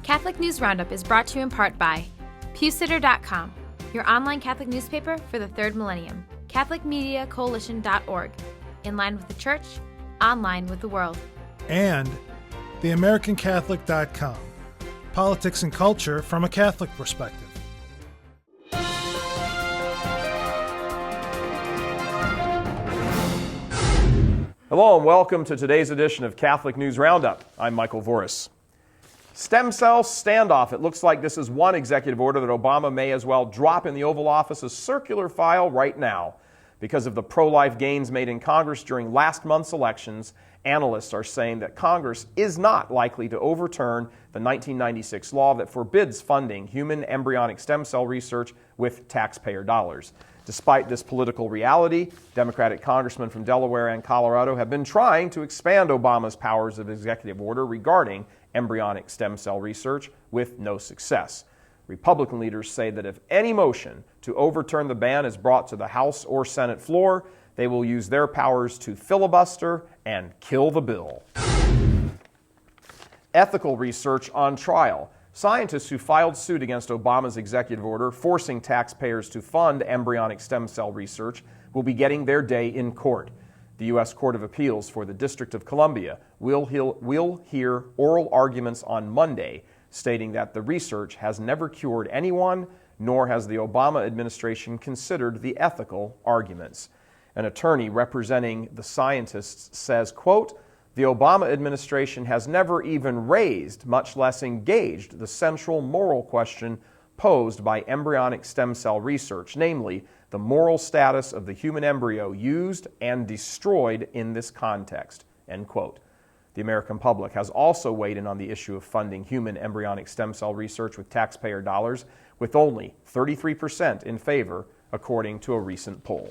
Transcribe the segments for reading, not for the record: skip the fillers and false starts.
Catholic News Roundup is brought to you in part by PewSitter.com, your online Catholic newspaper for the third millennium, CatholicMediaCoalition.org, in line with the Church, online with the world. And TheAmericanCatholic.com, politics and culture from a Catholic perspective. Hello and welcome to today's edition of Catholic News Roundup. I'm Michael Voris. Stem cell standoff. It looks like this is one executive order that Obama may as well drop in the Oval Office's circular file right now. Because of the pro-life gains made in Congress during last month's elections, analysts are saying that Congress is not likely to overturn the 1996 law that forbids funding human embryonic stem cell research with taxpayer dollars. Despite this political reality, Democratic congressmen from Delaware and Colorado have been trying to expand Obama's powers of executive order regarding embryonic stem cell research with no success. Republican leaders say that if any motion to overturn the ban is brought to the House or Senate floor, they will use their powers to filibuster and kill the bill. Ethical research on trial. Scientists who filed suit against Obama's executive order forcing taxpayers to fund embryonic stem cell research will be getting their day in court. The U.S. Court of Appeals for the District of Columbia will hear oral arguments on Monday, stating that the research has never cured anyone, nor has the Obama administration considered the ethical arguments. An attorney representing the scientists says, quote, "The Obama administration has never even raised, much less engaged, the central moral question posed by embryonic stem cell research, namely, the moral status of the human embryo used and destroyed in this context," end quote. The American public has also weighed in on the issue of funding human embryonic stem cell research with taxpayer dollars, with only 33% in favor, according to a recent poll.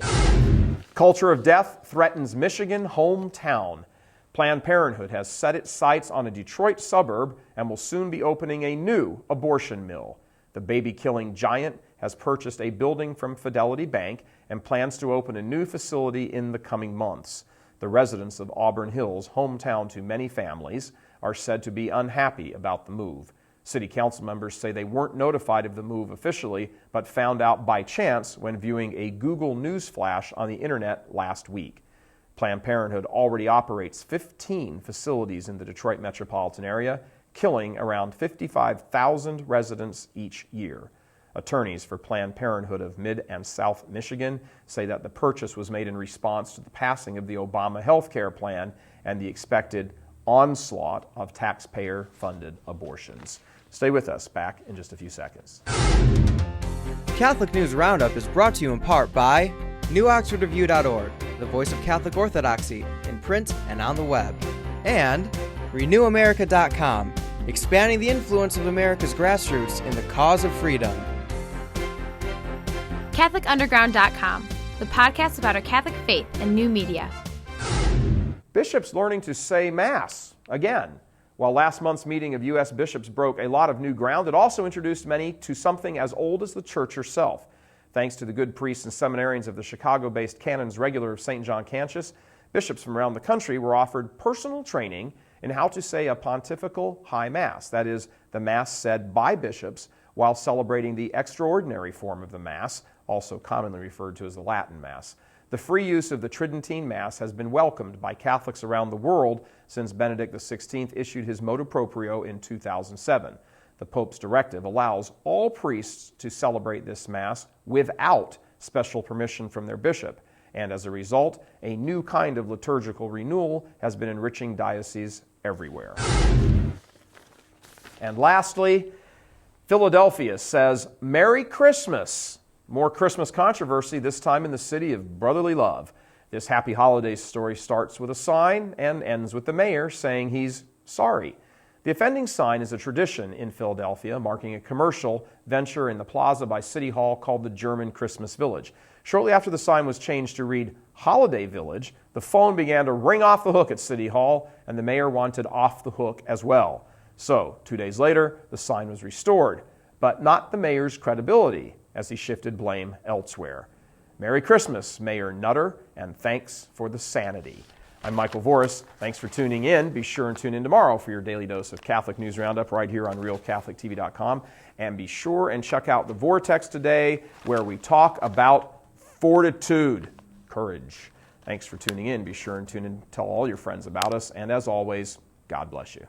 Culture of death threatens Michigan hometown. Planned Parenthood has set its sights on a Detroit suburb and will soon be opening a new abortion mill. The baby-killing giant has purchased a building from Fidelity Bank and plans to open a new facility in the coming months. The residents of Auburn Hills, hometown to many families, are said to be unhappy about the move. City council members say they weren't notified of the move officially, but found out by chance when viewing a Google News flash on the internet last week. Planned Parenthood already operates 15 facilities in the Detroit metropolitan area, killing around 55,000 residents each year. Attorneys for Planned Parenthood of Mid and South Michigan say that the purchase was made in response to the passing of the Obama health care plan and the expected onslaught of taxpayer-funded abortions. Stay with us, back in just a few seconds. Catholic News Roundup is brought to you in part by NewOxfordReview.org, the voice of Catholic Orthodoxy, in print and on the web, and RenewAmerica.com, expanding the influence of America's grassroots in the cause of freedom. CatholicUnderground.com, the podcast about our Catholic faith and new media. Bishops learning to say Mass again. While last month's meeting of U.S. bishops broke a lot of new ground, it also introduced many to something as old as the Church herself. Thanks to the good priests and seminarians of the Chicago-based Canons Regular of St. John Cantius, bishops from around the country were offered personal training in how to say a pontifical high Mass, that is, the Mass said by bishops while celebrating the extraordinary form of the Mass, also commonly referred to as the Latin Mass. The free use of the Tridentine Mass has been welcomed by Catholics around the world since Benedict XVI issued his motu proprio in 2007. The Pope's directive allows all priests to celebrate this Mass without special permission from their bishop, and as a result, a new kind of liturgical renewal has been enriching dioceses everywhere. And lastly, Philadelphia says, "Merry Christmas." More Christmas controversy, this time in the city of brotherly love. This happy holidays story starts with a sign and ends with the mayor saying he's sorry. The offending sign is a tradition in Philadelphia, marking a commercial venture in the plaza by City Hall called the German Christmas Village. Shortly after the sign was changed to read Holiday Village, the phone began to ring off the hook at City Hall, and the mayor wanted off the hook as well. So, 2 days later, the sign was restored, but not the mayor's credibility, as he shifted blame elsewhere. Merry Christmas, Mayor Nutter, and thanks for the sanity. I'm Michael Voris. Thanks for tuning in. Be sure and tune in tomorrow for your daily dose of Catholic News Roundup right here on RealCatholicTV.com. And be sure and check out The Vortex today, where we talk about fortitude, courage. Thanks for tuning in. Be sure and tune in, tell all your friends about us. And as always, God bless you.